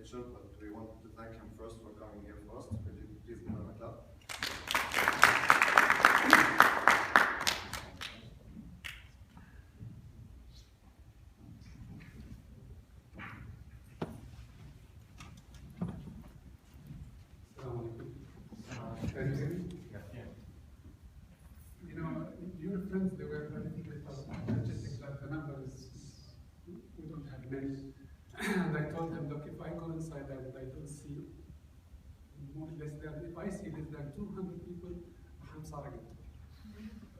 picture, but we wanted to thank him first for coming here first. Please give him a clap. Your friends, they were very energetic that the number is, we don't have many. And I told them, look, if I go inside and I don't see less than, if I see less than 200 people, I'm sorry.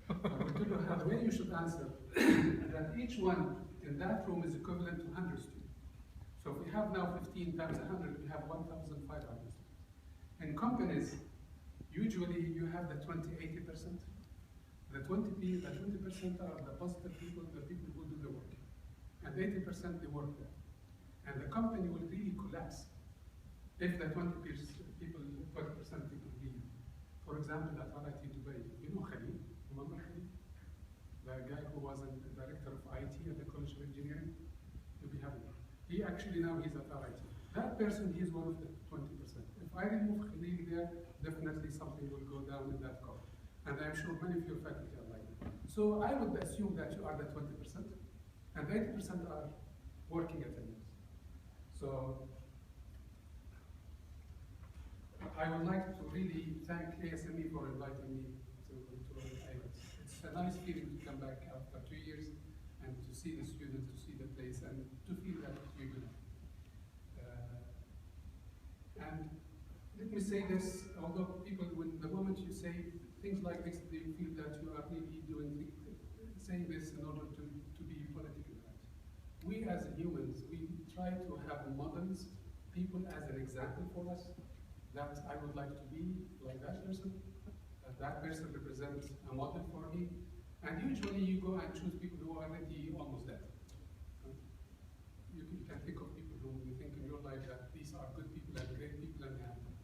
I will tell you how the way you should answer, that each one in that room is equivalent to 100 students. So if we have now 15 times 100, we have 1,500 students. In companies, usually you have the 20-80%. The 20% are the positive people, the people who do the work. And 80% they work there. And the company will really collapse if the 20% people leave. For example, at RIT Dubai, you know Khalid, remember Khalid? The guy who was the director of IT at the College of Engineering? You'll be happy. He actually now he's at RIT. That person, he's one of the 20%. If I remove Khalid there, definitely something will go down in that code. And I'm sure many of your faculty are like that. So I would assume that you are the 20%, and 80% are working attendants. So I would like to really thank ASME for inviting me to IELTS. It's a nice feeling to come back after 2 years and to see the students, to see the place, and to feel that you belong. And let me say this, although people, when the moment you say things like this, they feel that you are really saying this in order to be politically right. We as humans, we try to have models, people as an example for us, that I would like to be like that person, that person represents a model for me, and usually you go and choose people who are already almost dead. You can think of people who you think in your life that these are good people and great people and they have them.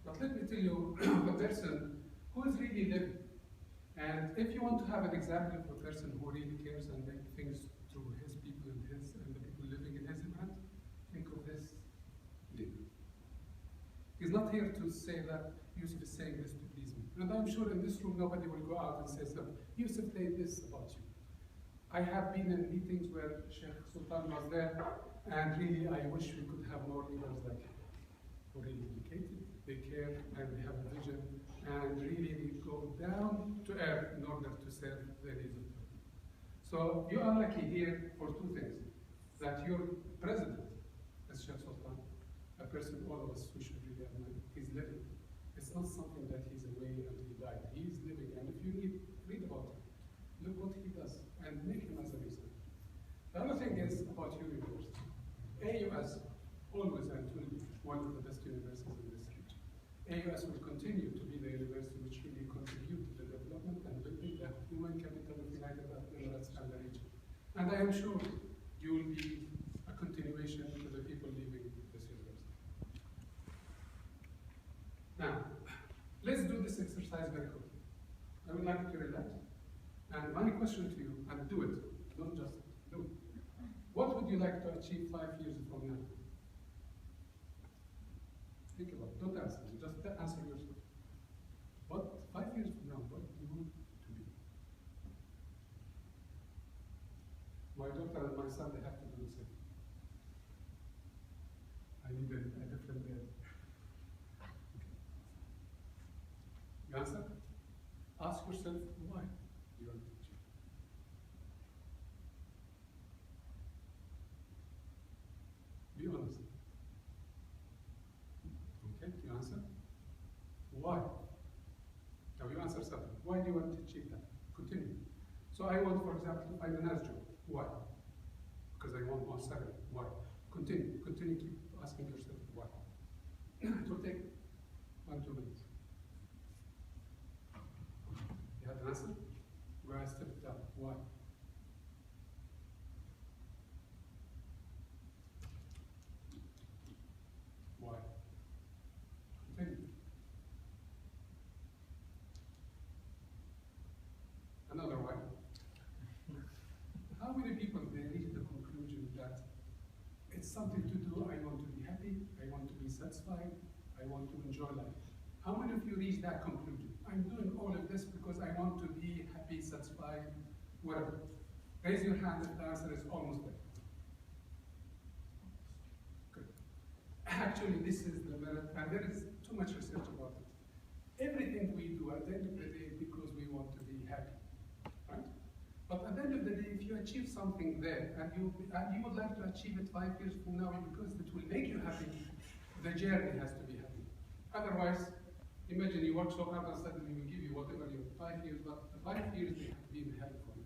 But let me tell you a person who is really living. And if you want to have an example of a person who really cares and makes things through his people and the people living in his environment, think of this leader. He's not here to say that Yousef is saying this to please me. And I'm sure in this room nobody will go out and say, so, Yousef said this about you. I have been in meetings where Sheikh Sultan was there, and really I wish we could have more leaders like him, who are really dedicated, they care, and they have a vision, and really go down to earth in order to serve the needs of people. So you are lucky here for two things. That your president is Sheikh Sultan, a person all of us we should really admire. He's living. It's not something that he's away and he died. He's living, and if you read about him, look what he does, and make him as a reason. The other thing is about your university. AUS always and will be one of the best universities in this region. AUS will continue to be the university which really contribute to the development and building the human capital of the United Arab Emirates and the region. And I am sure you will be a continuation to the people leaving this university. Now, let's do this exercise very quickly. I would like you to relax. And my question to you, and do it, don't just do it. What would you like to achieve 5 years from now? Think about it. Don't answer me. Just answer yourself. What 5 years from now, what do you want to be? My daughter and my son, they have to do the same. I need a different day. You answer? Ask yourself why you want to achieve. Be honest. Okay, you answer? Why? Now you answer something. Why do you want to achieve that? Continue. So I want, for example, to find a nurse job. Why? Because I want more salary. Why? Continue. Continue, keep asking yourself why. It will take 1-2 minutes. You have an answer? Where I step down. Why? Why? Continue. Another why. How many people they reach the conclusion that it's something to do, I want to be happy, I want satisfied, I want to enjoy life. How many of you reach that conclusion? I'm doing all of this because I want to be happy, satisfied, whatever. Raise your hand if the answer is almost there. Good. Actually, this is the merit, and there is too much research about it. Everything we do at the end of the day is because we want to be happy, right? But at the end of the day, if you achieve something there, and you would like to achieve it 5 years from now because it will make you happy, the journey has to be happy. Otherwise, imagine you work so hard and suddenly we give you whatever your 5 years, but the 5 years they have been helpful.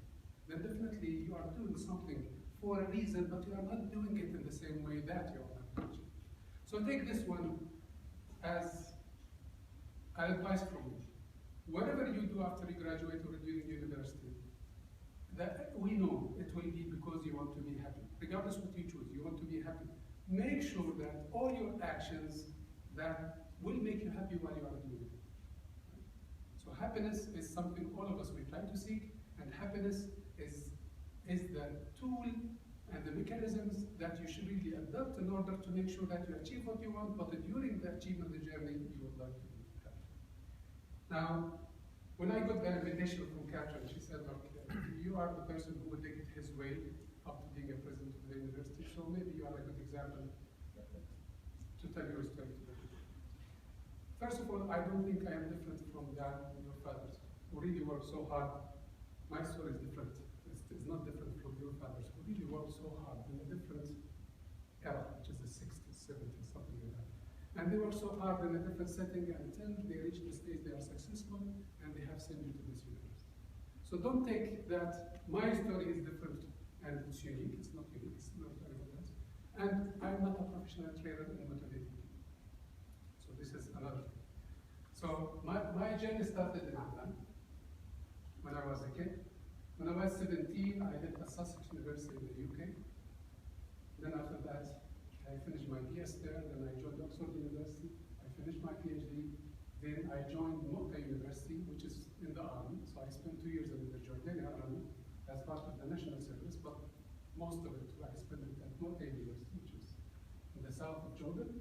Then definitely you are doing something for a reason, but you are not doing it in the same way that you are doing. So take this one as an advice from me. Whatever you do after you graduate or during university, that we know it will be because you want to be happy. Regardless what you choose, you want to be happy. Make sure that all your actions that will make you happy while you are doing it. So happiness is something all of us we try to seek, and happiness is the tool and the mechanisms that you should really adopt in order to make sure that you achieve what you want, but during the achievement of the journey, you would like to be happy. Now, when I got the invitation from Catherine, she said, okay, you are the person who would take it his way up to being a president of the university, so maybe you are a good example to tell your story to the people. First of all, I don't think I am different from your fathers, who really worked so hard. My story is different. It's not different from your fathers, who really worked so hard in a different era, which is the 60s, 70s, something like that. And they worked so hard in a different setting until they reach the stage they are successful and they have sent you to this university. So don't take that my story is different and it's unique. It's not unique, it's not everyone else. And I'm not a professional trainer in motivating people. So this is another thing. So my journey started in Amman when I was a kid. When I was 17, I did a Sussex University in the UK. Then after that, I finished my BS there, then I joined Oxford University, I finished my PhD, then I joined Motivational University, which is in the army. So I spent 2 years in the Jordanian army as part of the national service, but most of it I spent it at Motivational University, which is in the south of Jordan.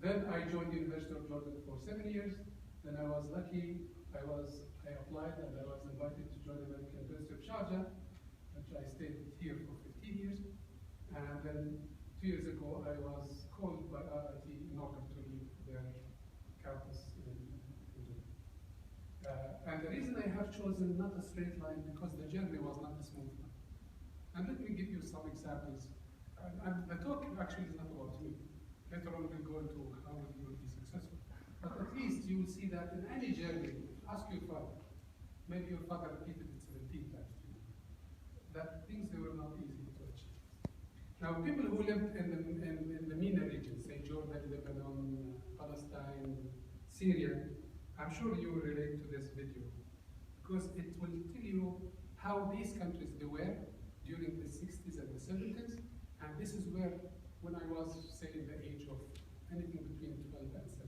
Then I joined the University of Jordan for 7 years. Then I was lucky, I applied and I was invited to join the American University of Sharjah, which I stayed here for 15 years. And then 2 years ago, I was called by RIT in order to leave their campus in Jordan. And the reason I have chosen not a straight line, because the journey was not a smooth one. And let me give you some examples. And the talk actually is not about me. Later on we'll go into how you will be successful. But at least you will see that in any journey, ask your father. Maybe your father repeated it 17 times to you. That things they were not easy to achieve. Now, people who lived in the MENA region, say Jordan, Lebanon, Palestine, Syria, I'm sure you will relate to this video because it will tell you how these countries they were during the 60s and the 70s, and this is where, when I was, say, the age of anything between 12 and 17.